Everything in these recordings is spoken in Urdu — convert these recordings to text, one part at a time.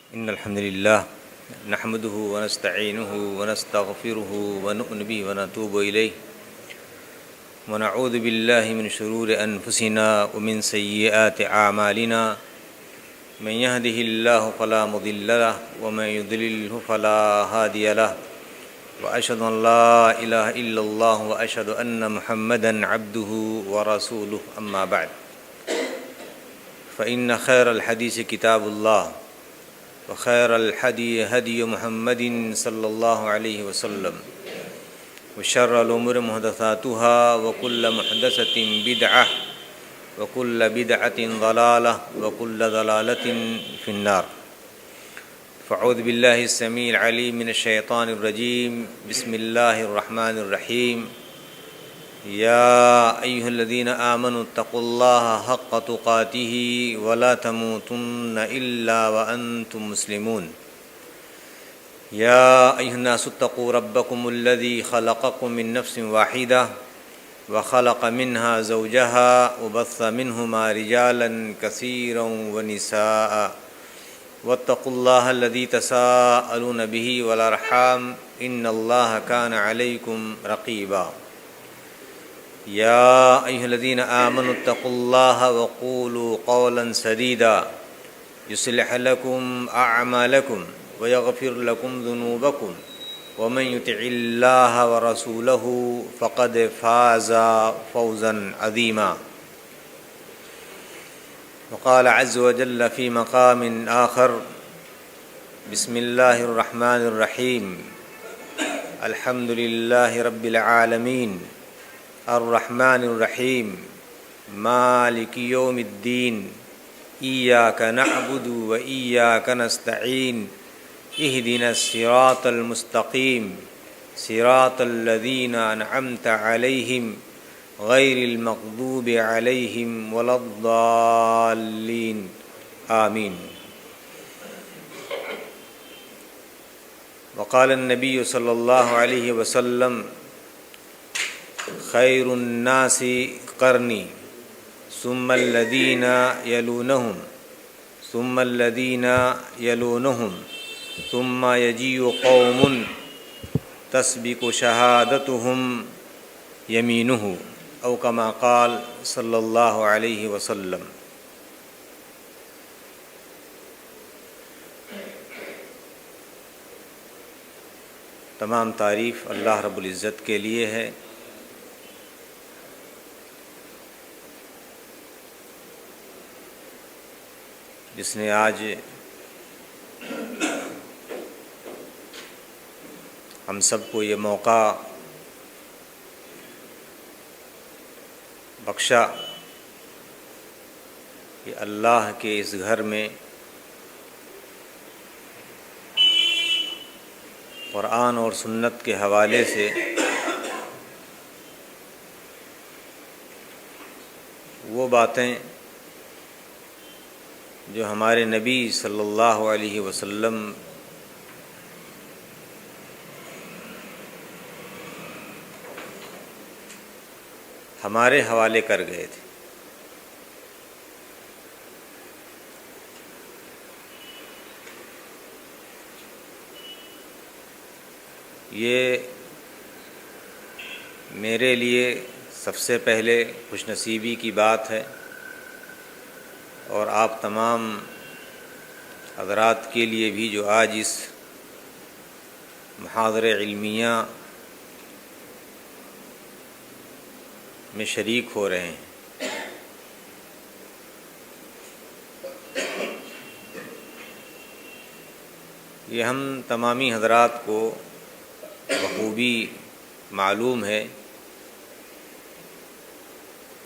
إن الحمد لله نحمده ونستعينه ونستغفره ونؤمن به ونتوب إليه ونعوذ بالله من شرور أنفسنا ومن سيئات أعمالنا من يهده الله فلا مضل له ومن يضلله فلا هادي له وأشهد أن لا إله إلا الله وأشهد أن محمدا عبده ورسوله أما بعد فإن خير الحديث كتاب الله وخير الحدي هدي محمد صلى الله عليه وسلم وشر الأمور محدثاتها وكل محدثة بدعة وكل بدعة ضلالة وكل ضلالة في النار فأعوذ بالله السميع العليم من الشيطان الرجيم بسم الله الرحمن الرحيم يا أيها الذين آمنوا اتقوا الله حق تقاته ولا تموتن إلا وأنتم مسلمون يا أيها الناس اتقوا ربكم الذي خلقكم من نفس واحدة وخلق منها زوجها وبث منهما رجالا كثيرا ونساء واتقوا الله الذي تساءلون به والأرحام إن الله كان عليكم رقيبا يا أيها الذين آمنوا اتقوا الله وقولوا قولا سديدا يصلح لكم أعمالكم ويغفر لكم ذنوبكم ومن يطع الله ورسوله فقد فاز فوزا عظيما وقال عز وجل في مقام آخر بسم الله الرحمن الرحيم الحمد لله رب العالمين الرحمن الرحيم مالك يوم الدين إياك نعبد وإياك نستعين اهدنا الصراط المستقيم صراط الذين أنعمت عليهم غير المغضوب عليهم ولا الضالين آمين وقال النبي صلى الله عليه وسلم خير الناس قرني ثم الذين يلونهم ثم الذين يلونهم ثم يجيء قوم تسبق شهادتهم يمينه أو كما قال صلی اللہ علیہ وسلم۔ تمام تعریف اللہ رب العزت کے لیے ہے جس نے آج ہم سب کو یہ موقع بخشا کہ اللہ کے اس گھر میں قرآن اور سنت کے حوالے سے وہ باتیں جو ہمارے نبی صلی اللہ علیہ وسلم ہمارے حوالے کر گئے تھے، یہ میرے لیے سب سے پہلے خوش نصیبی کی بات ہے، اور آپ تمام حضرات کے لیے بھی جو آج اس محاضرہ علمیہ میں شریک ہو رہے ہیں۔ یہ ہم تمامی حضرات کو بخوبی معلوم ہے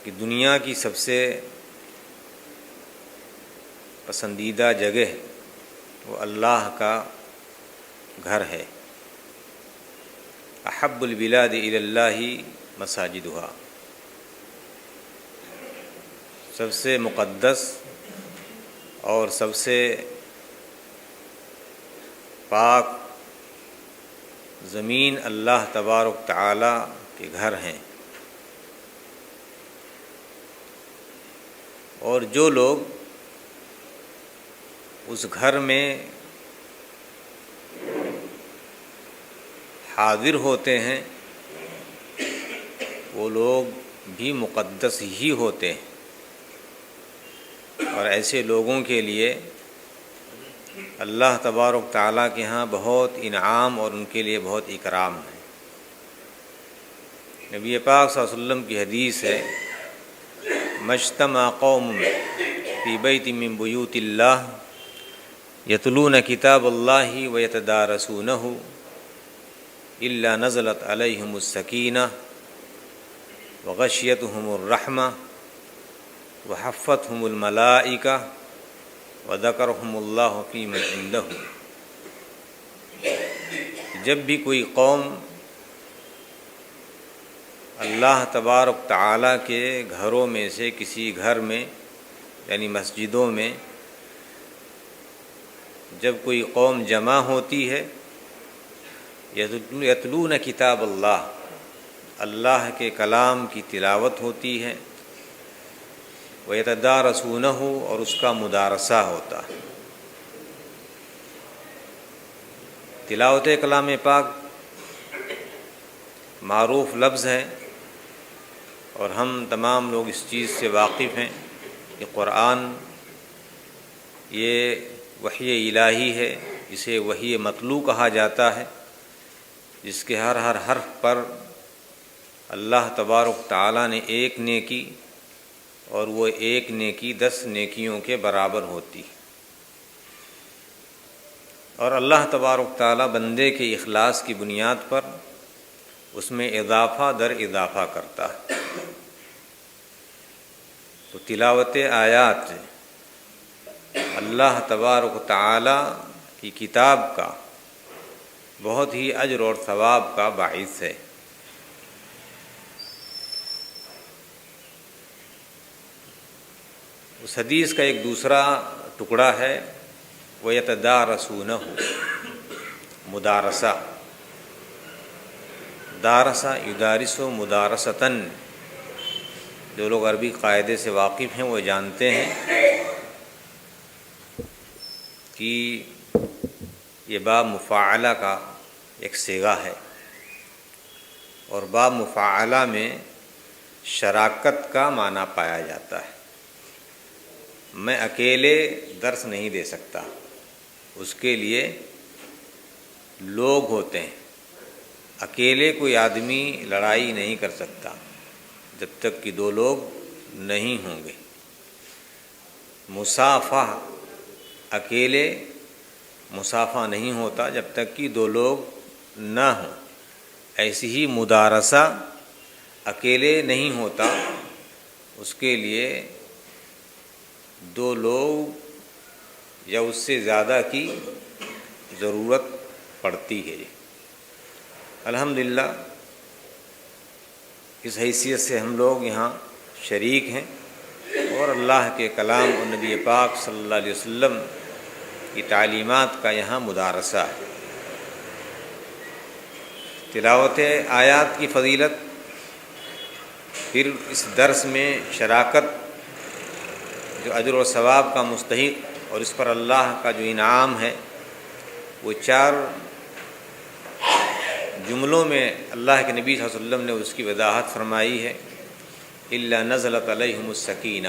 کہ دنیا کی سب سے پسندیدہ جگہ وہ اللہ کا گھر ہے۔ احب البلاد الی اللہ مساجدہا، سب سے مقدس اور سب سے پاک زمین اللہ تبارک تعالی کے گھر ہیں، اور جو لوگ اس گھر میں حاضر ہوتے ہیں وہ لوگ بھی مقدس ہی ہوتے ہیں، اور ایسے لوگوں کے لیے اللہ تبارک تعالیٰ کے ہاں بہت انعام اور ان کے لیے بہت اکرام ہے۔ نبی پاک صلی اللہ علیہ وسلم کی حدیث ہے، مجتمع قوم فی بیت من بیوت اللہ یتلون کتاب اللہ ویتدارسونہ الا نزلت علیہم السکینہ وغشیتہم الرحمہ وحفتہم الملائکہ وذکرہم اللہ فی من عندہ۔ جب بھی کوئی قوم اللہ تبارک تعالیٰ کے گھروں میں سے کسی گھر میں یعنی مسجدوں میں جب کوئی قوم جمع ہوتی ہے، یتلون کتاب اللہ، اللہ کے کلام کی تلاوت ہوتی ہے، وَيَتَدَارَسُونَهُ اور اس کا مدارسہ ہوتا ہے۔ تلاوت کلام پاک معروف لفظ ہے، اور ہم تمام لوگ اس چیز سے واقف ہیں کہ قرآن یہ وحی الہی ہے، اسے وحی مطلوع کہا جاتا ہے، جس کے ہر حرف پر اللہ تبارک تعالیٰ نے ایک نیکی اور وہ ایک نیکی 10 نیکیوں کے برابر ہوتی، اور اللہ تبارک تعالیٰ بندے کے اخلاص کی بنیاد پر اس میں اضافہ در اضافہ کرتا ہے۔ تو تلاوت آیات اللہ تبارک تعالیٰ کی کتاب کا بہت ہی اجر اور ثواب کا باعث ہے۔ اس حدیث کا ایک دوسرا ٹکڑا ہے وَيَتَدَارَسُونَهُ، مدارسہ، دارسہ یدارس مدارستاً۔ جو لوگ عربی قاعدے سے واقف ہیں وہ جانتے ہیں کہ یہ باب مفاعلہ کا ایک صیغہ ہے، اور باب مفاعلہ میں شراکت کا معنی پایا جاتا ہے۔ میں اکیلے درس نہیں دے سکتا، اس کے لیے لوگ ہوتے ہیں۔ اکیلے کوئی آدمی لڑائی نہیں کر سکتا جب تک کہ 2 لوگ نہیں ہوں گے۔ مصافحہ، اکیلے مصافحہ نہیں ہوتا جب تک کہ 2 لوگ نہ ہوں۔ ایسی ہی مدارسہ اکیلے نہیں ہوتا، اس کے لیے 2 لوگ یا اس سے زیادہ کی ضرورت پڑتی ہے۔ الحمدللہ اس حیثیت سے ہم لوگ یہاں شریک ہیں، اور اللہ کے کلام اور نبی پاک صلی اللہ علیہ وسلم کی تعلیمات کا یہاں مدارسہ ہے۔ تلاوت آیات کی فضیلت، پھر اس درس میں شراکت جو اجر و ثواب کا مستحق اور اس پر اللہ کا جو انعام ہے، وہ 4 جملوں میں اللہ کے نبی صلی اللہ علیہ وسلم نے اس کی وضاحت فرمائی ہے۔ الا نزلت علیہم السکینہ،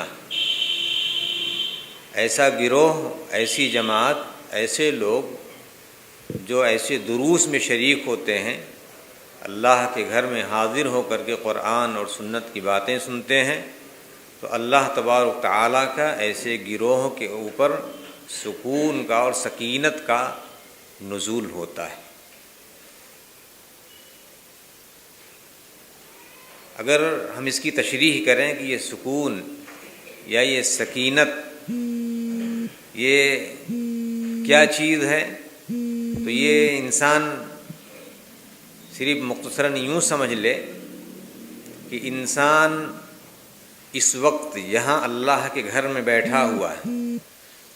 ایسا گروہ، ایسی جماعت، ایسے لوگ جو ایسے دروس میں شریک ہوتے ہیں، اللہ کے گھر میں حاضر ہو کر کے قرآن اور سنت کی باتیں سنتے ہیں، تو اللہ تبارک تعالیٰ کا ایسے گروہ کے اوپر سکون کا اور سکینت کا نزول ہوتا ہے۔ اگر ہم اس کی تشریح کریں کہ یہ سکون یا یہ سکینت یہ کیا چیز ہے، تو یہ انسان صرف مختصراً یوں سمجھ لے کہ انسان اس وقت یہاں اللہ کے گھر میں بیٹھا ہوا ہے،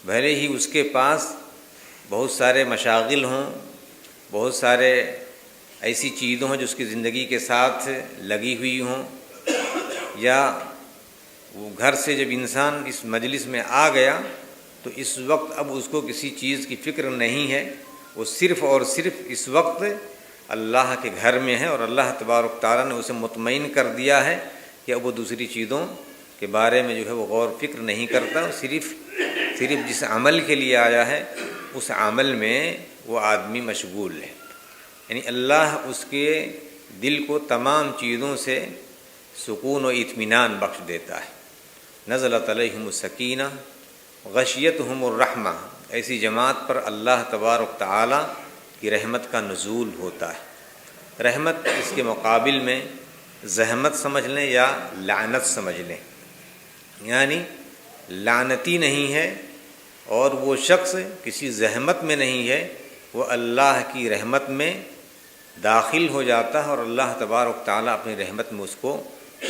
بھلے ہی اس کے پاس بہت سارے مشاغل ہوں، بہت سارے ایسی چیزوں ہیں جو اس کی زندگی کے ساتھ لگی ہوئی ہوں، یا وہ گھر سے جب انسان اس مجلس میں آ گیا تو اس وقت اب اس کو کسی چیز کی فکر نہیں ہے، وہ صرف اور صرف اس وقت اللہ کے گھر میں ہے اور اللہ تبارک تعالیٰ نے اسے مطمئن کر دیا ہے کہ اب وہ دوسری چیزوں کے بارے میں جو ہے وہ غور فکر نہیں کرتا، صرف جس عمل کے لیے آیا ہے اس عمل میں وہ آدمی مشغول ہے۔ یعنی اللہ اس کے دل کو تمام چیزوں سے سکون و اطمینان بخش دیتا ہے۔ نزلت علیہم السکینہ غشیتہم الرحمہ، ایسی جماعت پر اللہ تبارک تعالیٰ کی رحمت کا نزول ہوتا ہے۔ رحمت اس کے مقابل میں زحمت سمجھ لیں یا لعنت سمجھ لیں، یعنی لعنتی نہیں ہے اور وہ شخص کسی زحمت میں نہیں ہے، وہ اللہ کی رحمت میں داخل ہو جاتا ہے اور اللہ تبارک تعالیٰ اپنی رحمت میں اس کو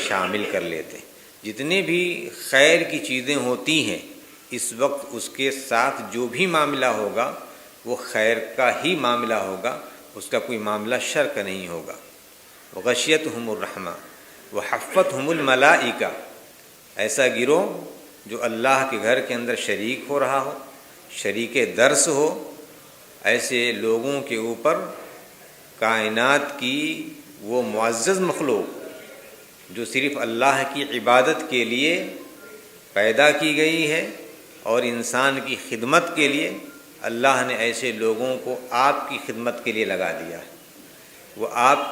شامل کر لیتے۔ جتنے بھی خیر کی چیزیں ہوتی ہیں اس وقت اس کے ساتھ جو بھی معاملہ ہوگا وہ خیر کا ہی معاملہ ہوگا، اس کا کوئی معاملہ شر کا نہیں ہوگا۔ وغشیتہم الرحمہ وحفتہم الملائکہ، ایسا گروہ جو اللہ کے گھر کے اندر شریک ہو رہا ہو، شریک درس ہو، ایسے لوگوں کے اوپر کائنات کی وہ معزز مخلوق جو صرف اللہ کی عبادت کے لیے پیدا کی گئی ہے اور انسان کی خدمت کے لیے، اللہ نے ایسے لوگوں کو آپ کی خدمت کے لیے لگا دیا ہے۔ وہ آپ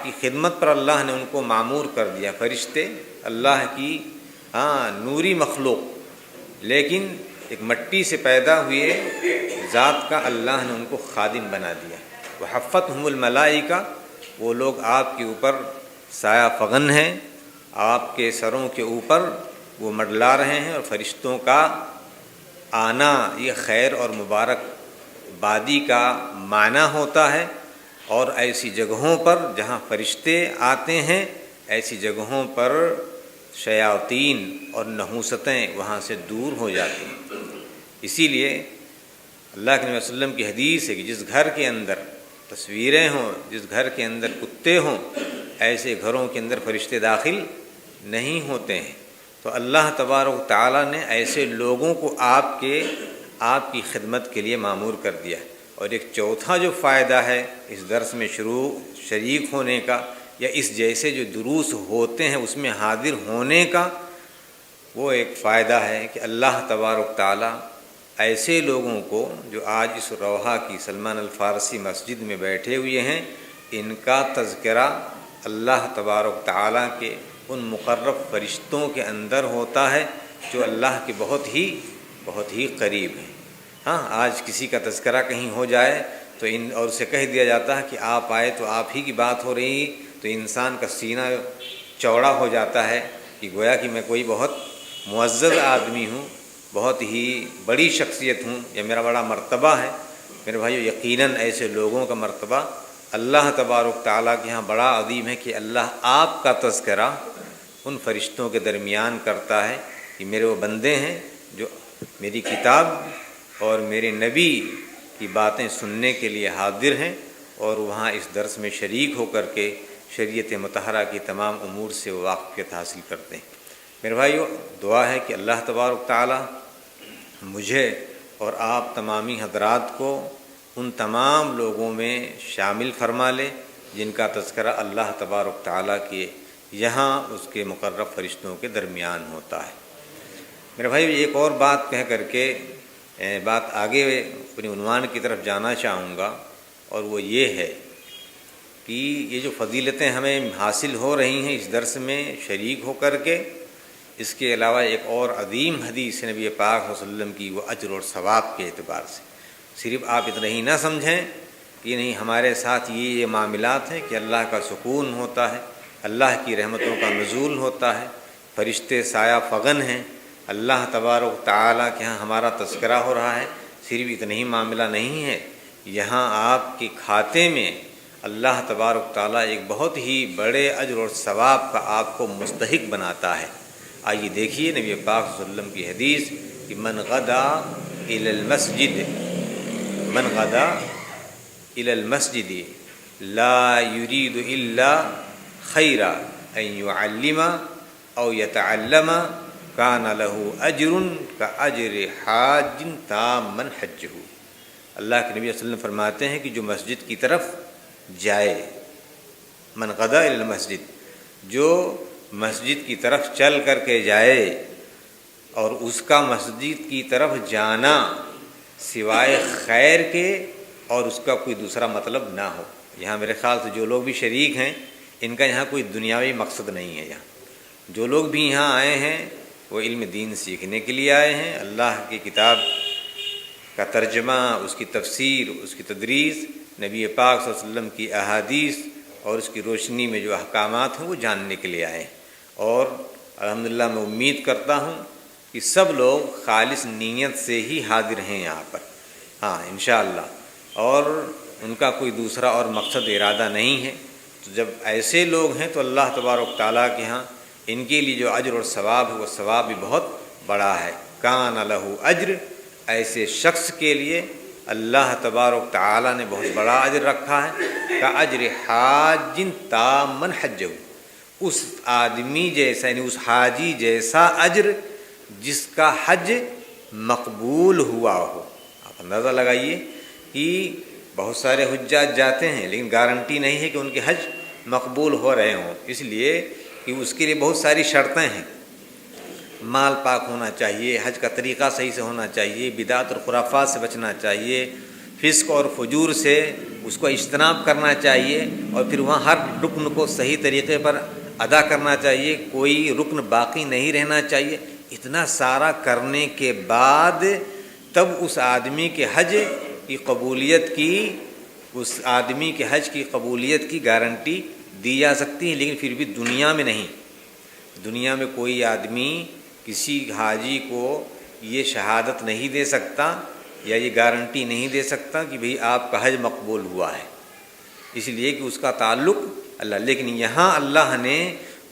کی خدمت پر اللہ نے ان کو معمور کر دیا۔ فرشتے اللہ کی نوری مخلوق، لیکن ایک مٹی سے پیدا ہوئے ذات کا اللہ نے ان کو خادم بنا دیا۔ وحفتہم الملائکہ، وہ لوگ آپ کے اوپر سایہ فغن ہیں، آپ کے سروں کے اوپر وہ منڈلا رہے ہیں، اور فرشتوں کا آنا یہ خیر اور مبارک بادی کا معنی ہوتا ہے، اور ایسی جگہوں پر جہاں فرشتے آتے ہیں ایسی جگہوں پر شیاطین اور نحوستیں وہاں سے دور ہو جاتی ہیں۔ اسی لیے اللہ کے نبی صلی اللہ علیہ وسلم کی حدیث ہے کہ جس گھر کے اندر تصویریں ہوں، جس گھر کے اندر کتے ہوں، ایسے گھروں کے اندر فرشتے داخل نہیں ہوتے ہیں۔ تو اللہ تبارک و تعالیٰ نے ایسے لوگوں کو آپ کی خدمت کے لیے معمور کر دیا۔ اور ایک چوتھا جو فائدہ ہے اس درس میں شریک ہونے کا، یا اس جیسے جو دروس ہوتے ہیں اس میں حاضر ہونے کا، وہ ایک فائدہ ہے کہ اللہ تبارک تعالیٰ ایسے لوگوں کو جو آج اس روحا کی سلمان الفارسی مسجد میں بیٹھے ہوئے ہیں، ان کا تذکرہ اللہ تبارک تعالیٰ کے ان مقرب فرشتوں کے اندر ہوتا ہے جو اللہ کے بہت ہی قریب ہیں۔ آج کسی کا تذکرہ کہیں ہو جائے تو اور اسے کہہ دیا جاتا ہے کہ آپ آئے تو آپ ہی کی بات ہو رہی، تو انسان کا سینہ چوڑا ہو جاتا ہے کہ گویا کہ میں کوئی بہت معزز آدمی ہوں، بہت ہی بڑی شخصیت ہوں، یا میرا بڑا مرتبہ ہے۔ میرے بھائیو، یقیناً ایسے لوگوں کا مرتبہ اللہ تبارک تعالیٰ کے ہاں بڑا عظیم ہے کہ اللہ آپ کا تذکرہ ان فرشتوں کے درمیان کرتا ہے کہ میرے وہ بندے ہیں جو میری کتاب اور میرے نبی کی باتیں سننے کے لیے حاضر ہیں، اور وہاں اس درس میں شریک ہو کر کے شریعت مطہرہ کی تمام امور سے واقفیت حاصل کرتے ہیں۔ میرے بھائیو، دعا ہے کہ اللہ تبارک تعالیٰ مجھے اور آپ تمامی حضرات کو ان تمام لوگوں میں شامل فرما لے جن کا تذکرہ اللہ تبارک تعالیٰ کے یہاں اس کے مقرب فرشتوں کے درمیان ہوتا ہے۔ میرے بھائی، ایک اور بات کہہ کر کے بات آگے اپنی عنوان کی طرف جانا چاہوں گا، اور وہ یہ ہے کہ یہ جو فضیلتیں ہمیں حاصل ہو رہی ہیں اس درس میں شریک ہو کر کے، اس کے علاوہ ایک اور عظیم حدیث نبی پاک صلی اللہ علیہ وسلم کی، وہ اجر اور ثواب کے اعتبار سے۔ صرف آپ اتنا ہی نہ سمجھیں کہ نہیں ہمارے ساتھ یہ معاملات ہیں کہ اللہ کا سکون ہوتا ہے، اللہ کی رحمتوں کا نزول ہوتا ہے، فرشتے سایہ فغن ہیں، اللہ تبارک تعالیٰ کے ہاں ہمارا تذکرہ ہو رہا ہے۔ صرف اتنا ہی معاملہ نہیں ہے، یہاں آپ کے کھاتے میں اللہ تبارک تعالیٰ ایک بہت ہی بڑے اجر اور ثواب کا آپ کو مستحق بناتا ہے۔ آئیے دیکھیے نبی پاک صلی اللہ علیہ وسلم کی حدیث کہ من غدا الی المسجد لا يريد الا خیرا ان يعلم او يتعلم کان له اجر کاجر حاج تاما حجہ۔ اللہ کے نبی صلی اللہ علیہ وسلم فرماتے ہیں کہ جو مسجد کی طرف جائے، من غدا الی المسجد، جو مسجد کی طرف چل کر کے جائے اور اس کا مسجد کی طرف جانا سوائے خیر کے اور اس کا کوئی دوسرا مطلب نہ ہو. یہاں میرے خیال سے جو لوگ بھی شریک ہیں ان کا یہاں کوئی دنیاوی مقصد نہیں ہے. یہاں جو لوگ بھی یہاں آئے ہیں وہ علم دین سیکھنے کے لیے آئے ہیں. اللہ کی کتاب کا ترجمہ، اس کی تفسیر، اس کی تدریس، نبی پاک صلی اللہ علیہ وسلم کی احادیث اور اس کی روشنی میں جو احکامات ہیں وہ جاننے کے لیے آئے ہیں. اور الحمدللہ میں امید کرتا ہوں کہ سب لوگ خالص نیت سے ہی حاضر ہیں یہاں پر، ہاں انشاءاللہ، اور ان کا کوئی دوسرا اور مقصد ارادہ نہیں ہے. تو جب ایسے لوگ ہیں تو اللہ تبارک تعالیٰ کے ہاں ان کے لیے جو اجر اور ثواب ہے وہ ثواب بھی بہت بڑا ہے. کان لہ اجر، ایسے شخص کے لیے اللہ تبارک تعالیٰ نے بہت بڑا اجر رکھا ہے. کا اجر حاج تامن حجہ، اس آدمی جیسا یعنی اس حاجی جیسا اجر جس کا حج مقبول ہوا ہو. آپ اندازہ لگائیے کہ بہت سارے حجاج جاتے ہیں لیکن گارنٹی نہیں ہے کہ ان کے حج مقبول ہو رہے ہوں، اس لیے کہ اس کے لیے بہت ساری شرطیں ہیں. مال پاک ہونا چاہیے، حج کا طریقہ صحیح سے ہونا چاہیے، بدعت اور خرافات سے بچنا چاہیے، فسق اور فجور سے اس کو اجتناب کرنا چاہیے، اور پھر وہاں ہر رکن کو صحیح طریقے پر ادا کرنا چاہیے، کوئی رکن باقی نہیں رہنا چاہیے. اتنا سارا کرنے کے بعد تب اس آدمی کے حج کی قبولیت کی، اس آدمی کے حج کی قبولیت کی گارنٹی دی جا سکتی ہے. لیکن پھر بھی دنیا میں نہیں. دنیا میں کوئی آدمی کسی حاجی کو یہ شہادت نہیں دے سکتا یا یہ گارنٹی نہیں دے سکتا کہ بھئی آپ کا حج مقبول ہوا ہے، اس لیے کہ اس کا تعلق اللہ. لیکن یہاں اللہ نے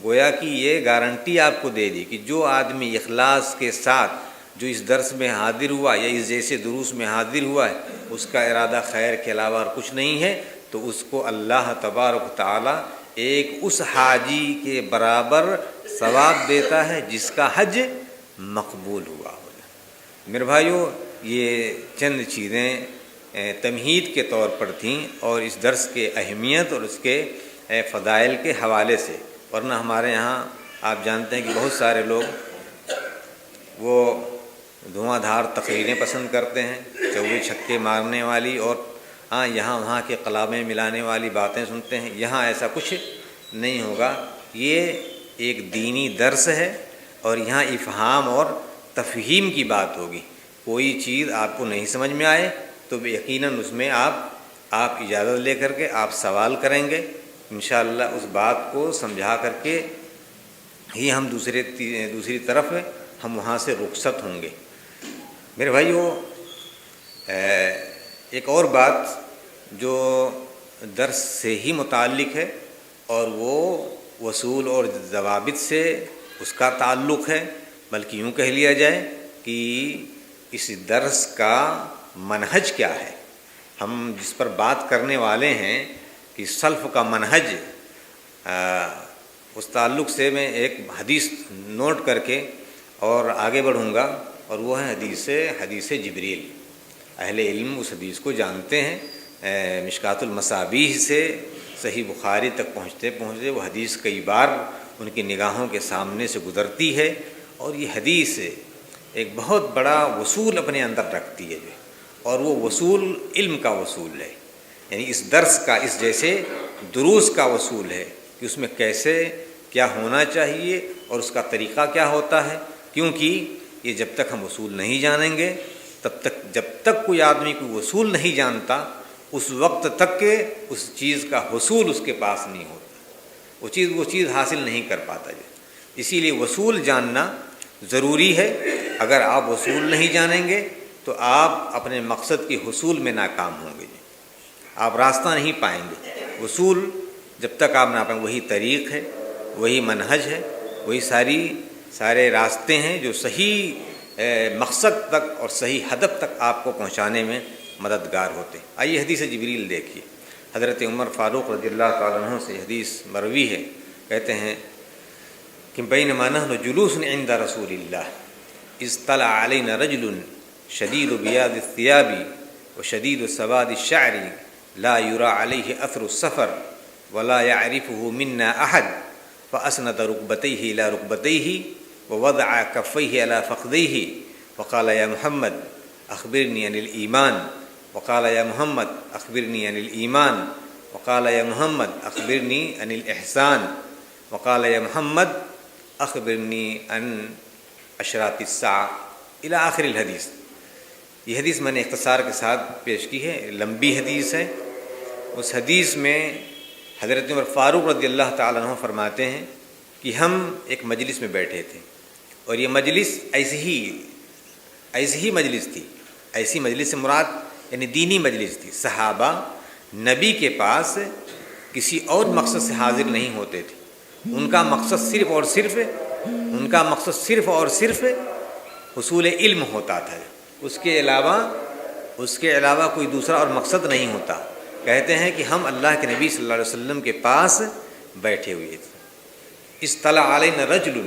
گویا کہ یہ گارنٹی آپ کو دے دی کہ جو آدمی اخلاص کے ساتھ جو اس درس میں حاضر ہوا یا اس جیسے دروس میں حاضر ہوا ہے، اس کا ارادہ خیر کے علاوہ اور کچھ نہیں ہے، تو اس کو اللہ تبارک تعالیٰ ایک اس حاجی کے برابر ثواب دیتا ہے جس کا حج مقبول ہوا ہو. میرے بھائیو، یہ چند چیزیں تمہید کے طور پر تھیں اور اس درس کے اہمیت اور اس کے فضائل کے حوالے سے. ورنہ ہمارے یہاں آپ جانتے ہیں کہ بہت سارے لوگ وہ دھواں دھار تقریریں پسند کرتے ہیں، چوبے چھکے مارنے والی اور یہاں وہاں کے کلامیں ملانے والی باتیں سنتے ہیں. یہاں ایسا کچھ نہیں ہوگا. یہ ایک دینی درس ہے اور یہاں افہام اور تفہیم کی بات ہوگی. کوئی چیز آپ کو نہیں سمجھ میں آئے تو یقیناً اس میں آپ اجازت لے کر کے آپ سوال کریں گے. انشاءاللہ اس بات کو سمجھا کر کے ہی ہم دوسری طرف ہم وہاں سے رخصت ہوں گے. میرے بھائیو، ایک اور بات جو درس سے ہی متعلق ہے اور وہ وصول اور ضوابط سے اس کا تعلق ہے، بلکہ یوں کہہ لیا جائے کہ اس درس کا منہج کیا ہے. ہم جس پر بات کرنے والے ہیں کہ سلف کا منہج، اس تعلق سے میں ایک حدیث نوٹ کر کے اور آگے بڑھوں گا، اور وہ ہے حدیث جبریل. اہل علم اس حدیث کو جانتے ہیں. مشکات المصابیح سے صحیح بخاری تک پہنچتے وہ حدیث کئی بار ان کی نگاہوں کے سامنے سے گزرتی ہے، اور یہ حدیث ایک بہت بڑا وصول اپنے اندر رکھتی ہے، اور وہ وصول علم کا وصول ہے. یعنی اس درس کا، اس جیسے دروس کا وصول ہے کہ اس میں کیسے کیا ہونا چاہیے اور اس کا طریقہ کیا ہوتا ہے. کیونکہ یہ جب تک ہم وصول نہیں جانیں گے جب تک کوئی آدمی کوئی وصول نہیں جانتا اس وقت تک کہ اس چیز کا حصول اس کے پاس نہیں ہوتا، وہ چیز حاصل نہیں کر پاتا. اسی لیے وصول جاننا ضروری ہے. اگر آپ وصول نہیں جانیں گے تو آپ اپنے مقصد کے حصول میں ناکام ہوں گے، آپ راستہ نہیں پائیں گے. وصول جب تک آپ نہ پائیں، وہی طریق ہے، وہی منہج ہے، وہی سارے راستے ہیں جو صحیح مقصد تک اور صحیح ہدف تک آپ کو پہنچانے میں مددگار ہوتے. آئیے حدیث جبریل دیکھیے. حضرت عمر فاروق رضی اللہ تعالیٰ عنہ سے حدیث مروی ہے، کہتے ہیں کہ بینما نحن جلوس عند رسول اللہ اذ طلع علینا رجل شدید بیاض الثیاب وشدید سواد الشعر لا يرى عليه اثر السفر ولا يعرفه منا احد فاسند ركبتيه الى ركبتيه ووضع كفيه على فخذيه وقال يا محمد اخبرني عن الايمان وقال يا محمد اخبرني عن الايمان وقال يا محمد اخبرني عن الاحسان وقال يا محمد اخبرنی عن اشراط الساعہ الی آخر الحدیث۔ یہ حدیث میں نے اختصار کے ساتھ پیش کی ہے، لمبی حدیث ہے۔ اس حدیث میں حضرت عمر فاروق رضی اللہ تعالیٰ عنہ فرماتے ہیں کہ ہم ایک مجلس میں بیٹھے تھے، اور یہ مجلس ایسی ہی مجلس تھی۔ ایسی مجلس سے مراد یعنی دینی مجلس تھی۔ صحابہ نبی کے پاس کسی اور مقصد سے حاضر نہیں ہوتے تھے، ان کا مقصد صرف اور صرف حصول علم ہوتا تھا، اس کے علاوہ کوئی دوسرا اور مقصد نہیں ہوتا۔ کہتے ہیں کہ ہم اللہ کے نبی صلی اللہ علیہ وسلم کے پاس بیٹھے ہوئے تھے۔ اطلع علینا رجل،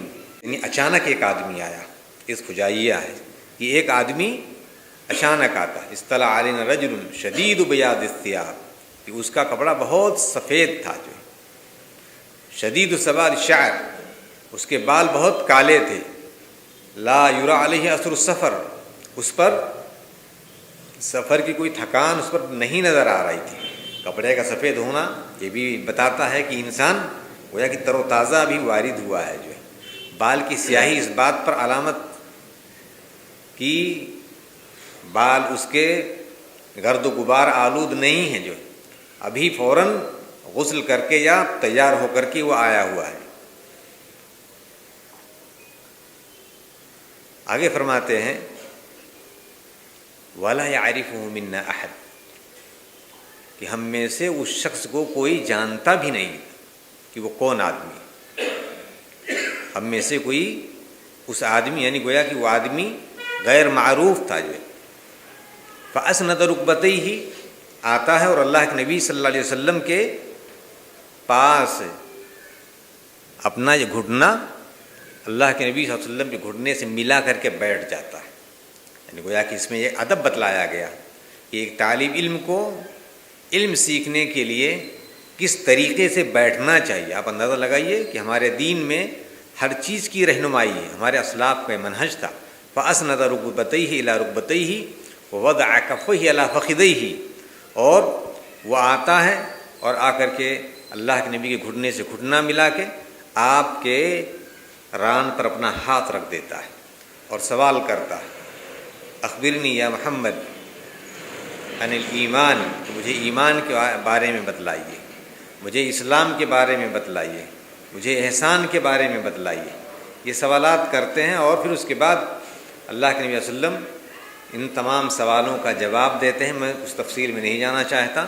یعنی اچانک ایک آدمی آیا، اس فجائیہ ہے کہ ایک آدمی اچانک آتا۔ اطلع علینا رجل شدید بیاض الثیاب، کہ اس کا کپڑا بہت سفید تھا، جو شدید سواد الشعر، اس کے بال بہت کالے تھے۔ لا یری علیہ اثر السفر، اس پر سفر کی کوئی تھکان اس پر نہیں نظر آ رہی تھی۔ کپڑے کا سفید ہونا یہ بھی بتاتا ہے کہ انسان گویا کہ تر و تازہ بھی وارد ہوا ہے۔ جو ہے بال کی سیاہی اس بات پر علامت کہ بال اس کے گرد و غبار آلود نہیں ہیں، جو ابھی فوراً غسل کر کے یا تیار ہو کر کے وہ آیا ہوا ہے۔ آگے فرماتے ہیں وَلَا يَعْرِفُهُ مِنَّا أَحَدٌ، کہ ہم میں سے اس شخص کو کوئی جانتا بھی نہیں کہ وہ کون آدمی۔ ہم میں سے کوئی اس آدمی، یعنی گویا کہ وہ آدمی غیر معروف تھا۔ جو فَأَسْنَدَ رُكْبَتَيْهِ آتا ہے اور اللہ کے نبی صلی اللہ علیہ وسلم کے پاس اپنا یہ گھٹنا اللہ کے نبی صلی اللہ علیہ وسلم کے گھٹنے سے ملا کر کے بیٹھ جاتا ہے۔ یعنی گویا کہ اس میں یہ ادب بتلایا گیا کہ ایک طالب علم کو علم سیکھنے کے لیے کس طریقے سے بیٹھنا چاہیے۔ آپ اندازہ لگائیے کہ ہمارے دین میں ہر چیز کی رہنمائی ہے، ہمارے اسلاف کا منہج تھا۔ فَأَسْنَدَ رُكْبَتَيْهِ إِلَىٰ رُكْبَتَيْهِ وَوَضَعَ كَفَّيْهِ عَلَىٰ فَخِذَيْهِ، اور وہ آتا ہے اور آ کر کے اللہ کے نبی کے گھٹنے سے گھٹنا ملا کے آپ کے ران پر اپنا ہاتھ رکھ دیتا ہے اور سوال کرتا ہے اخبرنی یا محمد عن الایمان، کہ مجھے ایمان کے بارے میں بتلائیے، مجھے اسلام کے بارے میں بتلائیے، مجھے احسان کے بارے میں بتلائیے۔ یہ سوالات کرتے ہیں اور پھر اس کے بعد اللہ کے نبی صلی اللہ علیہ وسلم ان تمام سوالوں کا جواب دیتے ہیں۔ میں اس تفصیل میں نہیں جانا چاہتا۔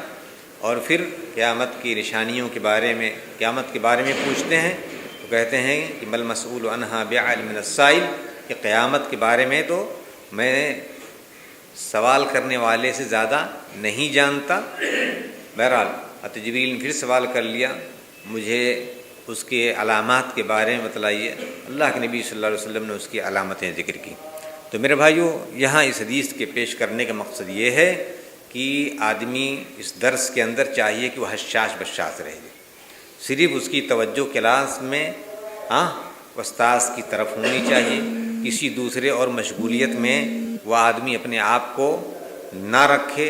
اور پھر قیامت کی نشانیوں کے بارے میں، قیامت کے بارے میں پوچھتے ہیں تو کہتے ہیں کہ مل مسئول عنہا بعلم من السائل، کہ قیامت کے بارے میں تو میں سوال کرنے والے سے زیادہ نہیں جانتا۔ بہرحال حضرت جبریل نے پھر سوال کر لیا، مجھے اس کے علامات کے بارے میں بتلائیے۔ اللہ کے نبی صلی اللہ علیہ وسلم نے اس کی علامتیں ذکر کی۔ تو میرے بھائیوں، یہاں اس حدیث کے پیش کرنے کا مقصد یہ ہے کہ آدمی اس درس کے اندر چاہیے کہ وہ حشاش بشاش رہے، صرف اس کی توجہ کلاس میں استاذ کی طرف ہونی چاہیے۔ کسی دوسرے اور مشغولیت میں وہ آدمی اپنے آپ کو نہ رکھے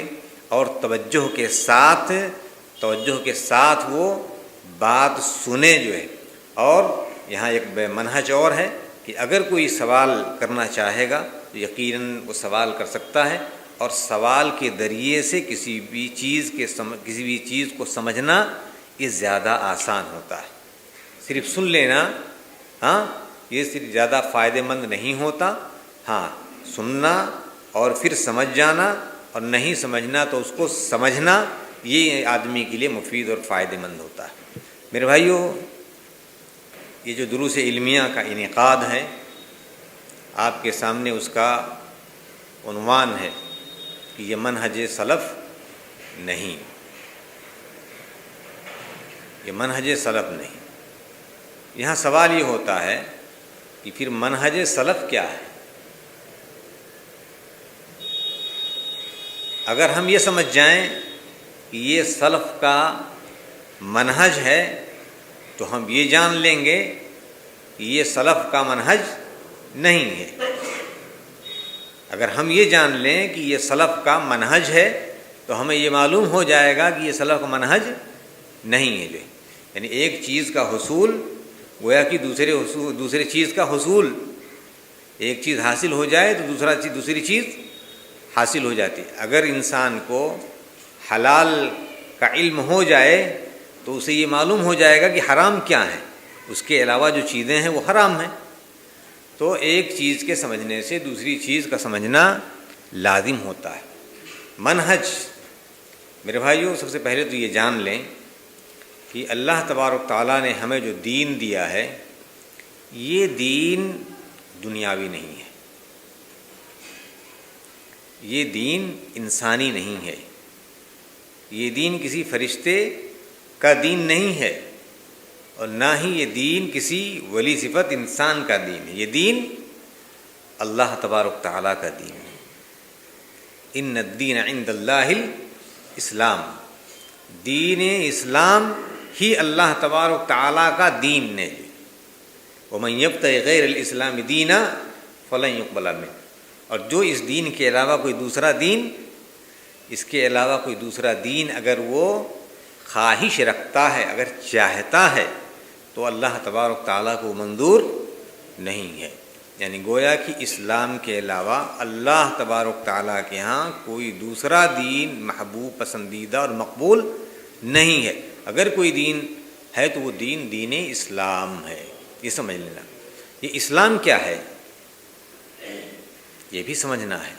اور توجہ کے ساتھ وہ بات سنے جو ہے۔ اور یہاں ایک منہج اور ہے کہ اگر کوئی سوال کرنا چاہے گا تو یقیناً وہ سوال کر سکتا ہے، اور سوال کے ذریعے سے کسی بھی چیز کو سمجھنا یہ زیادہ آسان ہوتا ہے۔ صرف سن لینا یہ صرف زیادہ فائدہ مند نہیں ہوتا۔ سننا اور پھر سمجھ جانا، اور نہیں سمجھنا تو اس کو سمجھنا، یہ آدمی کے لیے مفید اور فائدہ مند ہوتا ہے۔ میرے بھائیوں، یہ جو دروس علمیہ کا انعقاد ہے، آپ کے سامنے اس کا عنوان ہے کہ یہ منہج سلف نہیں، یہ منہج سلف نہیں۔ یہاں سوال یہ ہوتا ہے کہ پھر منہج سلف کیا ہے؟ اگر ہم یہ سمجھ جائیں کہ یہ سلف کا منہج ہے تو ہم یہ جان لیں گے کہ یہ سلف کا منہج نہیں ہے۔ اگر ہم یہ جان لیں کہ یہ سلف کا منہج ہے تو ہمیں یہ معلوم ہو جائے گا کہ یہ سلف کا منہج نہیں ہے۔ یعنی ایک چیز کا حصول گویا کہ دوسرے چیز کا حصول، ایک چیز حاصل ہو جائے تو دوسری چیز حاصل ہو جاتی ہے۔ اگر انسان کو حلال کا علم ہو جائے تو اسے یہ معلوم ہو جائے گا کہ حرام کیا ہے، اس کے علاوہ جو چیزیں ہیں وہ حرام ہیں۔ تو ایک چیز کے سمجھنے سے دوسری چیز کا سمجھنا لازم ہوتا ہے۔ منہج میرے بھائیوں، سب سے پہلے تو یہ جان لیں کہ اللہ تبارک تعالیٰ نے ہمیں جو دین دیا ہے یہ دین دنیاوی نہیں ہے، یہ دین انسانی نہیں ہے، یہ دین کسی فرشتے کا دین نہیں ہے، اور نہ ہی یہ دین کسی ولی صفت انسان کا دین ہے، یہ دین اللہ تبارک تعالیٰ کا دین ہے۔ ان الدین عند اللہ الاسلام، دین اسلام ہی اللہ تبارک تعالیٰ کا دین ہے۔ ومن یبتغی غیر الاسلام دینا فلن یقبل منہ، اور جو اس دین کے علاوہ کوئی دوسرا دین، اس کے علاوہ کوئی دوسرا دین اگر وہ خواہش رکھتا ہے، اگر چاہتا ہے تو اللہ تبارک تعالیٰ کو منظور نہیں ہے۔ یعنی گویا کہ اسلام کے علاوہ اللہ تبارک تعالیٰ کے ہاں کوئی دوسرا دین محبوب، پسندیدہ اور مقبول نہیں ہے۔ اگر کوئی دین ہے تو وہ دین اسلام ہے، یہ سمجھ لینا۔ یہ اسلام کیا ہے یہ بھی سمجھنا ہے۔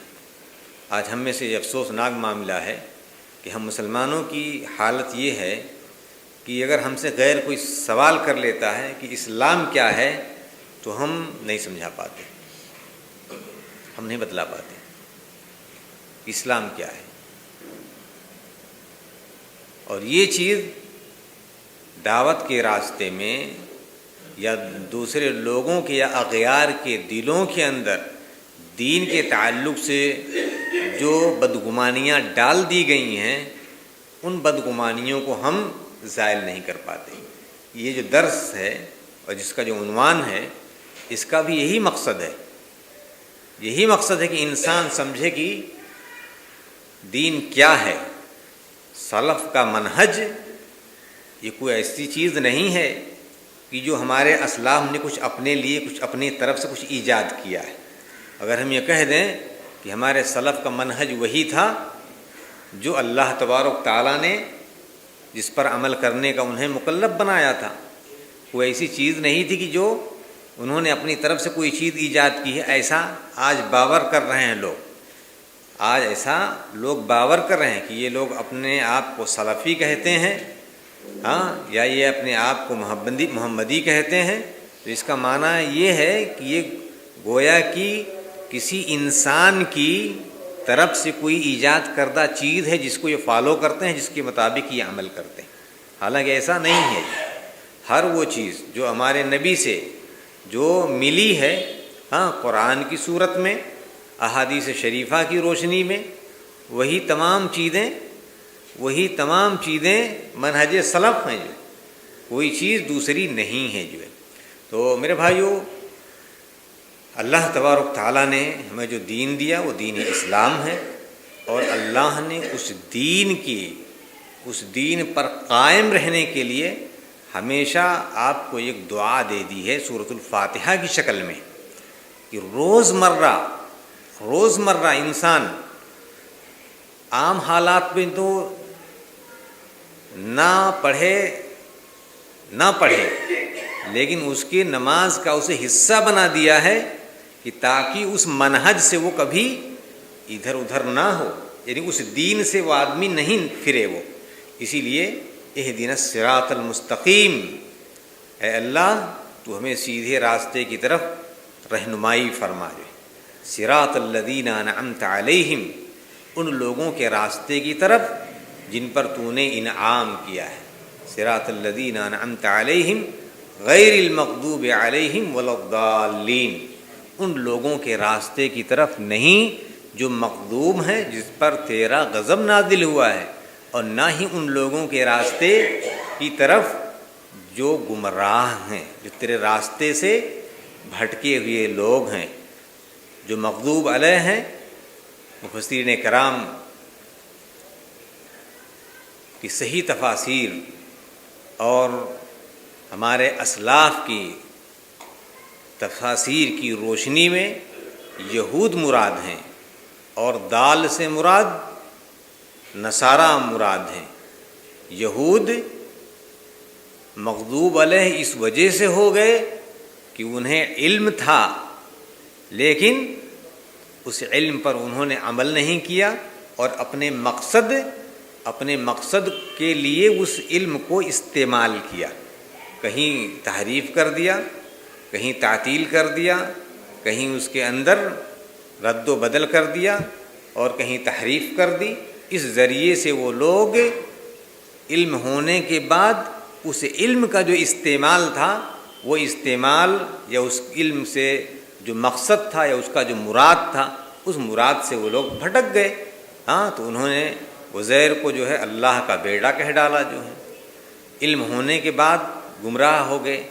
آج ہم میں سے یہ افسوسناک معاملہ ہے کہ ہم مسلمانوں کی حالت یہ ہے کہ اگر ہم سے غیر کوئی سوال کر لیتا ہے کہ اسلام کیا ہے تو ہم نہیں سمجھا پاتے، ہم نہیں بتلا پاتے اسلام کیا ہے۔ اور یہ چیز دعوت کے راستے میں یا دوسرے لوگوں کے یا اغیار کے دلوں کے اندر دین کے تعلق سے جو بدگمانیاں ڈال دی گئی ہیں، ان بدگمانیوں کو ہم زائل نہیں کر پاتے۔ یہ جو درس ہے اور جس کا جو عنوان ہے، اس کا بھی یہی مقصد ہے، یہی مقصد ہے کہ انسان سمجھے کہ دین کیا ہے۔ سلف کا منہج یہ کوئی ایسی چیز نہیں ہے کہ جو ہمارے اسلاف نے کچھ اپنے لیے، کچھ اپنی طرف سے کچھ ایجاد کیا ہے۔ اگر ہم یہ کہہ دیں کہ ہمارے سلف کا منہج وہی تھا جو اللہ تبارک تعالیٰ نے جس پر عمل کرنے کا انہیں مکلف بنایا تھا، کوئی ایسی چیز نہیں تھی کہ جو انہوں نے اپنی طرف سے کوئی چیز ایجاد کی ہے، ایسا آج باور کر رہے ہیں لوگ۔ آج ایسا لوگ باور کر رہے ہیں کہ یہ لوگ اپنے آپ کو سلفی کہتے ہیں، یا یہ اپنے آپ کو محمدی کہتے ہیں، تو اس کا معنی یہ ہے کہ یہ گویا کہ کسی انسان کی طرف سے کوئی ایجاد کردہ چیز ہے جس کو یہ فالو کرتے ہیں، جس کے مطابق یہ عمل کرتے ہیں۔ حالانکہ ایسا نہیں ہے۔ ہر وہ چیز جو ہمارے نبی سے جو ملی ہے، قرآن کی صورت میں، احادیث شریفہ کی روشنی میں، وہی تمام چیزیں منہج سلف ہیں، جو کوئی چیز دوسری نہیں ہے جو ہے۔ تو میرے بھائیو، اللہ تبارک تعالیٰ نے ہمیں جو دین دیا وہ دین اسلام ہے، اور اللہ نے اس دین پر قائم رہنے کے لیے ہمیشہ آپ کو ایک دعا دے دی ہے سورۃ الفاتحہ کی شکل میں، کہ روزمرہ انسان عام حالات میں تو نہ پڑھے لیکن اس کی نماز کا اسے حصہ بنا دیا ہے کہ تاکہ اس منہج سے وہ کبھی ادھر ادھر نہ ہو، یعنی اس دین سے وہ آدمی نہیں پھرے وہ۔ اسی لیے اہدنا الصراط المستقیم، اے اللہ تو ہمیں سیدھے راستے کی طرف رہنمائی فرما دے۔ صراط الذین انعمت علیہم، ان لوگوں کے راستے کی طرف جن پر تو نے انعام کیا ہے۔ صراط الذین انعمت علیہم غیر المغضوب علیہم ولا الضالین، ان لوگوں کے راستے کی طرف نہیں جو مغضوب ہیں جس پر تیرا غضب نازل ہوا ہے، اور نہ ہی ان لوگوں کے راستے کی طرف جو گمراہ ہیں، جو تیرے راستے سے بھٹکے ہوئے لوگ ہیں۔ جو مغضوب علیہ ہیں، مفسرین کرام کی صحیح تفاسیر اور ہمارے اسلاف کی تفاسیر کی روشنی میں یہود مراد ہیں، اور دال سے مراد نصارہ مراد ہیں۔ یہود مغضوب علیہ اس وجہ سے ہو گئے کہ انہیں علم تھا، لیکن اس علم پر انہوں نے عمل نہیں کیا، اور اپنے مقصد کے لیے اس علم کو استعمال کیا، کہیں تحریف کر دیا، کہیں تعطیل کر دیا، کہیں اس کے اندر رد و بدل کر دیا، اور کہیں تحریف کر دی۔ اس ذریعے سے وہ لوگ علم ہونے کے بعد اس علم کا جو استعمال تھا، وہ استعمال یا اس علم سے جو مقصد تھا یا اس کا جو مراد تھا، اس مراد سے وہ لوگ بھٹک گئے۔ تو انہوں نے عزیر کو جو ہے اللہ کا بیٹا کہہ ڈالا، جو ہے علم ہونے کے بعد گمراہ ہو گئے۔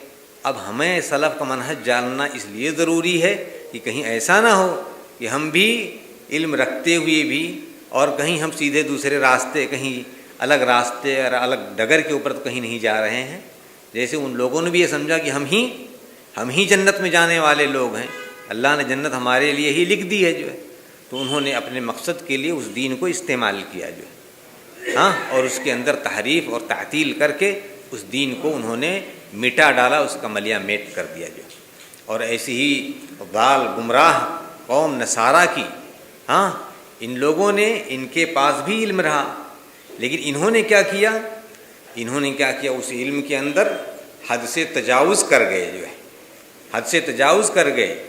اب ہمیں سلف کا منہج جاننا اس لیے ضروری ہے کہ کہیں ایسا نہ ہو کہ ہم بھی علم رکھتے ہوئے بھی اور کہیں ہم سیدھے دوسرے راستے، کہیں الگ راستے اور الگ ڈگر کے اوپر تو کہیں نہیں جا رہے ہیں۔ جیسے ان لوگوں نے بھی یہ سمجھا کہ ہم ہی جنت میں جانے والے لوگ ہیں، اللہ نے جنت ہمارے لیے ہی لکھ دی ہے، جو ہے تو انہوں نے اپنے مقصد کے لیے اس دین کو استعمال کیا، جو ہے اور اس کے اندر تحریف اور تعطیل کر کے اس دین کو انہوں نے مٹا ڈالا، اس کا ملیہ میٹ کر دیا، جو اور ایسی ہی ضال گمراہ قوم نصارہ کی، ان لوگوں نے، ان کے پاس بھی علم رہا، لیکن انہوں نے کیا کیا اس علم کے اندر حد سے تجاوز کر گئے، جو ہے حد سے تجاوز کر گئے۔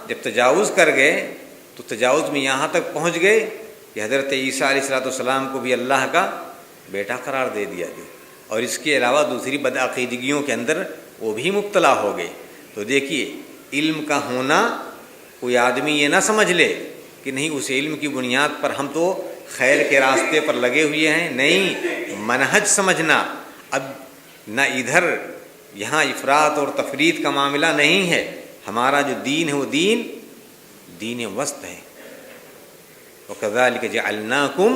جب تجاوز کر گئے تو تجاوز میں یہاں تک پہنچ گئے کہ حضرت عیسیٰ علیہ السلام کو بھی اللہ کا بیٹا قرار دے دیا، جو اور اس کے علاوہ دوسری بدعقیدگیوں کے اندر وہ بھی مبتلا ہو گئے۔ تو دیکھیے، علم کا ہونا، کوئی آدمی یہ نہ سمجھ لے کہ نہیں اس علم کی بنیاد پر ہم تو خیر کے راستے پر لگے ہوئے ہیں، نہیں، منہج سمجھنا۔ اب نہ ادھر یہاں افراط اور تفریط کا معاملہ نہیں ہے، ہمارا جو دین ہے وہ دین وسط ہے۔ وَكَذَلِكَ جَعَلْنَاكُمْ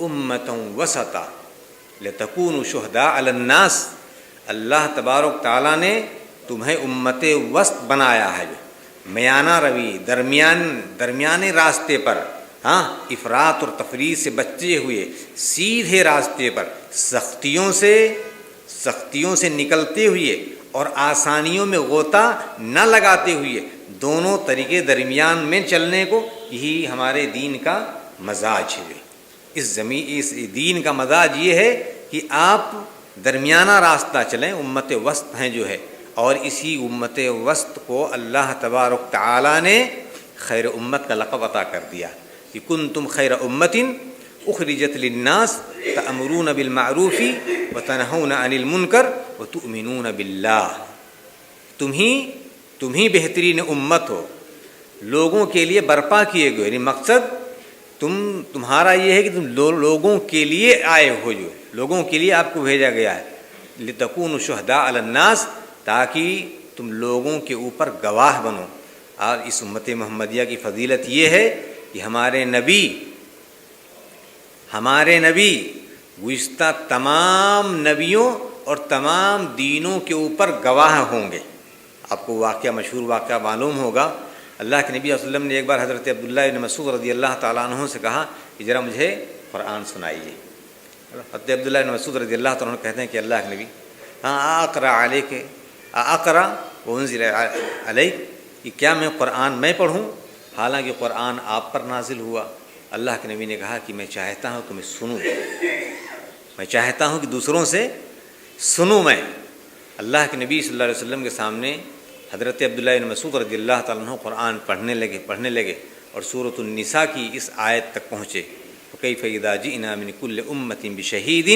أُمَّةً وَسَطًا لِتَكُونُوا شُهَدَاءَ عَلَى النَّاسِ۔ اللہ تبارک تعالیٰ نے تمہیں امت وسط بنایا ہے، جو میانہ روی، درمیانے راستے پر، افراط اور تفریط سے بچے ہوئے سیدھے راستے پر، سختیوں سے نکلتے ہوئے اور آسانیوں میں غوطہ نہ لگاتے ہوئے، دونوں طریقے درمیان میں چلنے کو، یہی ہمارے دین کا مزاج ہے۔ اس دین کا مزاج یہ ہے کہ آپ درمیانہ راستہ چلیں، امت وسط ہیں جو ہے، اور اسی امت وسط کو اللہ تبارک تعالیٰ نے خیر امت کا لقب عطا کر دیا کہ کنتم خیر امت اخرجت للناس تأمرون بالمعروف وتنہون عن المنکر وتؤمنون باللہ۔ تم ہی بہترین امت ہو، لوگوں کے لیے برپا کیے گئے، یعنی مقصد تمہارا یہ ہے کہ تم لوگوں کے لیے آئے ہو، جو لوگوں کے لیے آپ کو بھیجا گیا ہے، لتکونوا شہداء علی الناس، تاکہ تم لوگوں کے اوپر گواہ بنو۔ اور اس امت محمدیہ کی فضیلت یہ ہے کہ ہمارے نبی گزشتہ تمام نبیوں اور تمام دینوں کے اوپر گواہ ہوں گے۔ آپ کو مشہور واقعہ معلوم ہوگا، اللہ کے نبی صلی اللہ علیہ وسلم نے ایک بار حضرت عبداللہ بن مسعود رضی اللہ تعالیٰ عنہ سے کہا کہ ذرا مجھے قرآن سنائیے۔ حضرت عبداللہ بن مسعود رضی اللہ تعالیٰ عنہ کہتے ہیں کہ اللہ کے نبی، اقرا وانزل علیک، کہ کیا میں قرآن میں پڑھوں حالانکہ قرآن آپ پر نازل ہوا؟ اللہ کے نبی نے کہا کہ میں چاہتا ہوں کہ میں سنوں، میں چاہتا ہوں کہ دوسروں سے سنوں۔ میں اللہ کے نبی صلی اللہ علیہ وسلم کے سامنے حضرت عبداللہ بن مسعود رضی اللہ تعالیٰ عنہ قرآن پڑھنے لگے اور سورۃ النساء کی اس آیت تک پہنچے، فَكَيْفَ إِذَا جِئْنَا مِنْ كُلِّ أُمَّةٍ بِشَهِيدٍ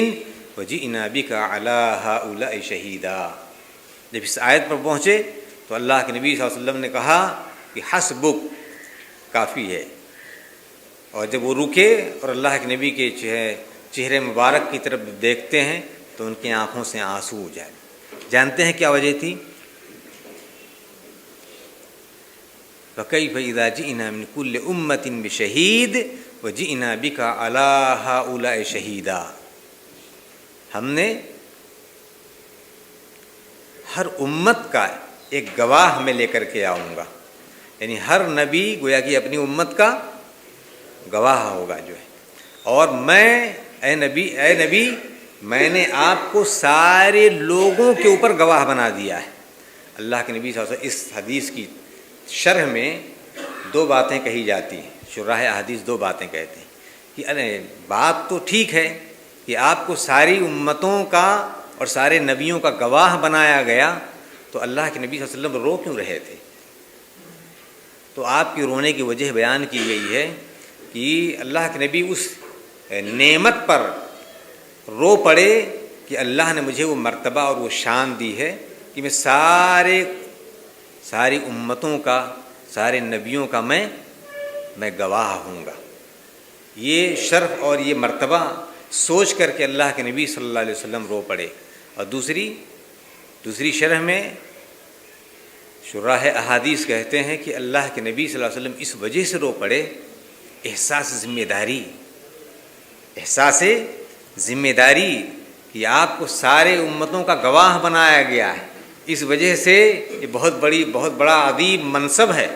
وَجِئْنَا بِكَ عَلَىٰ هَٰؤُلَاءِ شَهِيدًا۔ جب اس آیت پر پہنچے تو اللہ کے نبی صلی اللہ علیہ وسلم نے کہا کہ حسبک، کافی ہے، اور جب وہ رکے اور اللہ کے نبی کے چہرے مبارک کی طرف دیکھتے ہیں تو ان کی آنکھوں سے آنسو ہو جائے. جانتے ہیں کیا وجہ تھی؟ فَكَيْفَ إِذَا جِئْنَا مِنْ كُلِّ أُمَّةٍ بِشَهِيدٍ وَجِئْنَا بِكَ عَلَىٰ هَٰؤُلَاءِ شَهِيدًا. ہم نے ہر امت کا ایک گواہ میں لے کر کے آؤں گا. یعنی ہر نبی گویا کہ اپنی امت کا گواہ ہوگا جو ہے. اور اے نبی میں نے آپ کو سارے لوگوں کے اوپر گواہ بنا دیا ہے. اللہ کے نبی صلی اللہ علیہ وسلم اس حدیث کی شرح میں دو باتیں کہی جاتی ہیں. شراح احادیث دو باتیں کہتے ہیں کہ بات تو ٹھیک ہے کہ آپ کو ساری امتوں کا اور سارے نبیوں کا گواہ بنایا گیا، تو اللہ کے نبی صلی اللہ علیہ وسلم رو کیوں رہے تھے؟ تو آپ کی رونے کی وجہ بیان کی گئی ہے کہ اللہ کے نبی اس نعمت پر رو پڑے کہ اللہ نے مجھے وہ مرتبہ اور وہ شان دی ہے کہ میں ساری امتوں کا، سارے نبیوں کا میں گواہ ہوں گا. یہ شرف اور یہ مرتبہ سوچ کر کے اللہ کے نبی صلی اللہ علیہ وسلم رو پڑے. اور دوسری شرح میں شراح احادیث کہتے ہیں کہ اللہ کے نبی صلی اللہ علیہ وسلم اس وجہ سے رو پڑے، احساس ذمہ داری کہ آپ کو سارے امتوں کا گواہ بنایا گیا ہے. اس وجہ سے یہ بہت بڑا عظیم منصب ہے.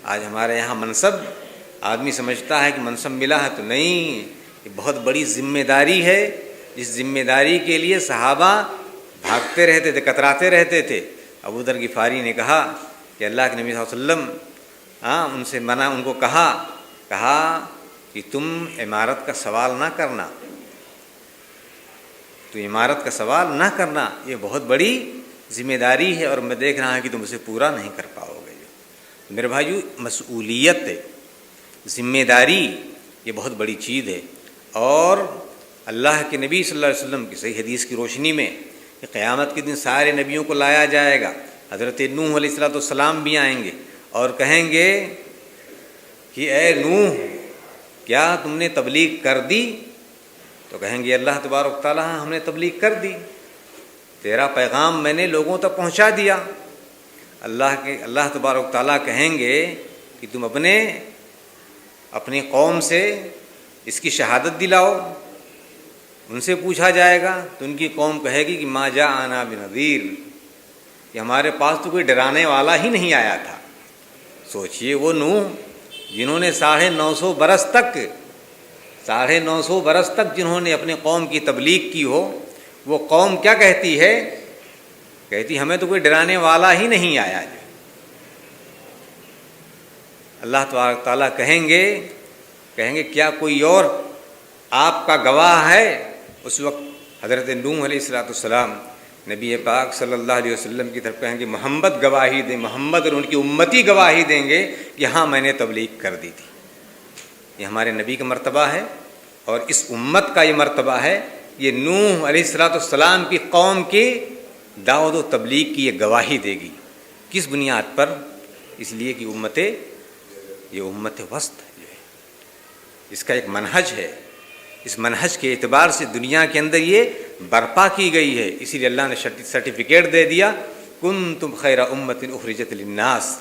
آج ہمارے یہاں منصب آدمی سمجھتا ہے کہ منصب ملا ہے، تو نہیں، یہ بہت بڑی ذمہ داری ہے. اس ذمہ داری کے لیے صحابہ بھاگتے رہتے تھے، کتراتے رہتے تھے. ابو ذر غفاری نے کہا کہ اللہ کے نبی صلی اللہ علیہ وسلم ان سے ان کو کہا کہ تم عمارت کا سوال نہ کرنا، یہ بہت بڑی ذمہ داری ہے اور میں دیکھ رہا ہوں کہ تم اسے پورا نہیں کر پاؤ گے. میرے بھائیو، مسئولیت، ذمہ داری یہ بہت بڑی چیز ہے. اور اللہ کے نبی صلی اللہ علیہ وسلم کی صحیح حدیث کی روشنی میں کہ قیامت کے دن سارے نبیوں کو لایا جائے گا. حضرت نوح علیہ السلام بھی آئیں گے اور کہیں گے کہ اے نوح، کیا تم نے تبلیغ کر دی؟ تو کہیں گے اللہ تبارک تعالیٰ ہم نے تبلیغ کر دی، تیرا پیغام میں نے لوگوں تک پہنچا دیا. اللہ تبارک تعالیٰ کہیں گے کہ تم اپنی قوم سے اس کی شہادت دلاؤ. ان سے پوچھا جائے گا تو ان کی قوم کہے گی کہ ما جاءنا بنذیر، کہ ہمارے پاس تو کوئی ڈرانے والا ہی نہیں آیا تھا. سوچئے وہ نوح جنہوں نے 950 برس تک جنہوں نے اپنے قوم کی تبلیغ کی ہو، وہ قوم کیا کہتی ہے؟ کہتی ہمیں تو کوئی ڈرانے والا ہی نہیں آیا. اللہ تبارک تعالیٰ کہیں گے کیا کوئی اور آپ کا گواہ ہے؟ اس وقت حضرت نوح علیہ السلام نبی پاک صلی اللہ علیہ وسلم کی طرف کہیں گے محمد گواہی دیں، محمد اور ان کی امتی گواہی دیں گے کہ ہاں میں نے تبلیغ کر دی تھی. یہ ہمارے نبی کا مرتبہ ہے اور اس امت کا یہ مرتبہ ہے. یہ نوح علیہ السلام کی قوم کی دعوت و تبلیغ کی یہ گواہی دے گی. کس بنیاد پر؟ اس لیے کہ یہ امت وسط ہے، اس کا ایک منہج ہے. اس منہج کے اعتبار سے دنیا کے اندر یہ برپا کی گئی ہے. اسی لیے اللہ نے سرٹیفکیٹ دے دیا کنتم خیر امت اخرجت للناس،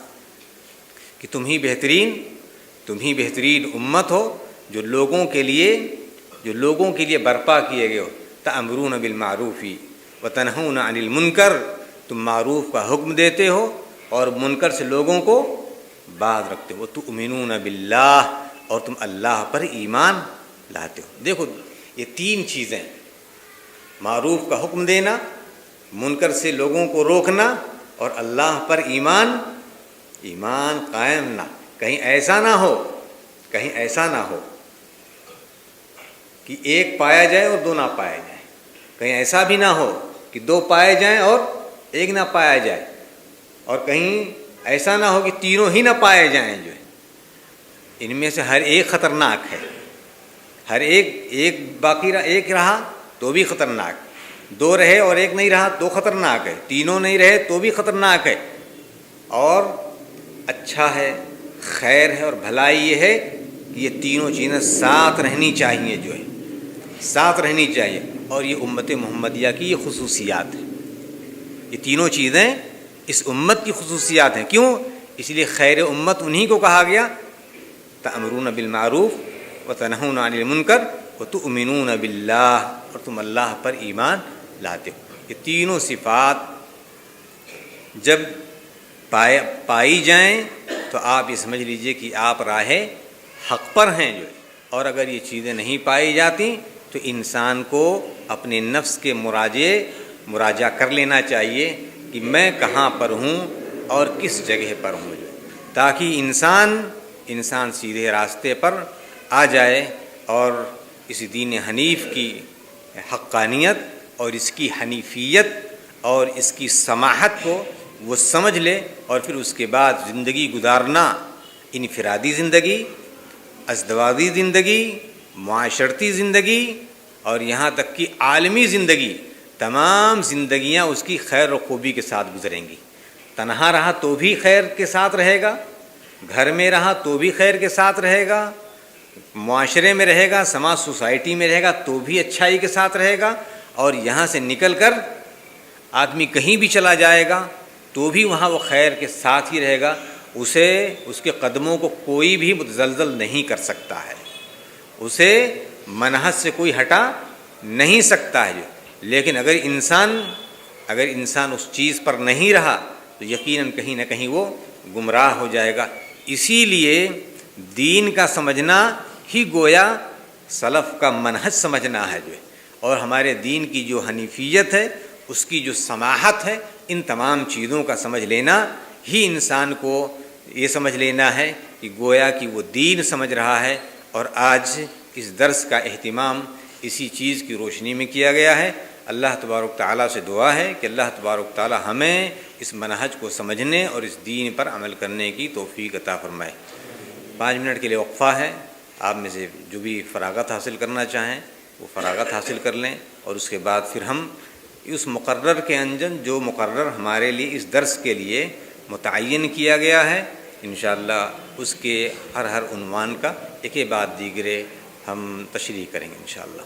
کہ تم ہی بہترین امت ہو جو لوگوں کے لیے برپا کیے گئے ہو. تأمرون بالمعروف وتنہون عن المنکر، تم معروف کا حکم دیتے ہو اور منکر سے لوگوں کو باز رکھتے ہو. تؤمنون باللہ، اور تم اللہ پر ایمان لاتے ہو. دیکھو یہ تین چیزیں، معروف کا حکم دینا، منکر سے لوگوں کو روکنا اور اللہ پر ایمان قائم نہ. کہیں ایسا نہ ہو کہ ایک پایا جائے اور دو نہ پائے جائیں. کہیں ایسا بھی نہ ہو کہ دو پائے جائیں اور ایک نہ پایا جائے، اور کہیں ایسا نہ ہو کہ تینوں ہی نہ پائے جائیں. جو ہے ان میں سے ہر ایک خطرناک ہے. ہر ایک باقی ایک رہا تو بھی خطرناک، دو رہے اور ایک نہیں رہا تو خطرناک ہے، تینوں نہیں رہے تو بھی خطرناک ہے. اور اچھا ہے، خیر ہے اور بھلائی یہ ہے یہ تینوں چیزیں ساتھ رہنی چاہیے، جو ہے ساتھ رہنی چاہیے، اور یہ امت محمدیہ کی یہ خصوصیات ہیں۔ یہ تینوں چیزیں اس امت کی خصوصیات ہیں۔ کیوں؟ اس لیے خیر امت انہی کو کہا گیا، تأمرون بالمعروف وتنہون عن المنکر وتؤمنون باللہ، اور تم اللہ پر ایمان لاتے ہو۔ یہ تینوں صفات جب پائی جائیں تو آپ یہ سمجھ لیجئے کہ آپ راہ حق پر ہیں جو ہے۔ اور اگر یہ چیزیں نہیں پائی جاتی تو انسان کو اپنے نفس کے مراجعہ کر لینا چاہیے کہ میں کہاں پر ہوں اور کس جگہ پر ہوں جو ہے، تاکہ انسان سیدھے راستے پر آ جائے اور اس دین حنیف کی حقانیت اور اس کی حنیفیت اور اس کی سماحت کو وہ سمجھ لے، اور پھر اس کے بعد زندگی گزارنا، انفرادی زندگی، ازدواجی زندگی، معاشرتی زندگی، اور یہاں تک کہ عالمی زندگی، تمام زندگیاں اس کی خیر و خوبی کے ساتھ گزریں گی۔ تنہا رہا تو بھی خیر کے ساتھ رہے گا، گھر میں رہا تو بھی خیر کے ساتھ رہے گا، معاشرے میں رہے گا، سماج سوسائٹی میں رہے گا تو بھی اچھائی کے ساتھ رہے گا، اور یہاں سے نکل کر آدمی کہیں بھی چلا جائے گا تو بھی وہاں وہ خیر کے ساتھ ہی رہے گا، اسے اس کے قدموں کو کوئی بھی متزلزل نہیں کر سکتا ہے، اسے منہج سے کوئی ہٹا نہیں سکتا ہے۔ لیکن اگر انسان اس چیز پر نہیں رہا تو یقیناً کہیں نہ کہیں وہ گمراہ ہو جائے گا۔ اسی لیے دین کا سمجھنا ہی گویا سلف کا منہج سمجھنا ہے جو ہے، اور ہمارے دین کی جو حنیفیت ہے، اس کی جو سماحت ہے، ان تمام چیزوں کا سمجھ لینا ہی انسان کو یہ سمجھ لینا ہے کہ گویا کہ وہ دین سمجھ رہا ہے۔ اور آج اس درس کا اہتمام اسی چیز کی روشنی میں کیا گیا ہے۔ اللہ تبارک تعالیٰ سے دعا ہے کہ اللہ تبارک تعالیٰ ہمیں اس منہج کو سمجھنے اور اس دین پر عمل کرنے کی توفیق عطا فرمائے۔ 5 منٹ کے لیے وقفہ ہے، آپ میں سے جو بھی فراغت حاصل کرنا چاہیں وہ فراغت حاصل کر لیں، اور اس کے بعد پھر ہم اس مقرر کے انجم جو مقرر ہمارے لیے اس درس کے لیے متعین کیا گیا ہے، انشاءاللہ اس کے ہر عنوان کا ایک بعد دیگرے ہم تشریح کریں گے انشاءاللہ۔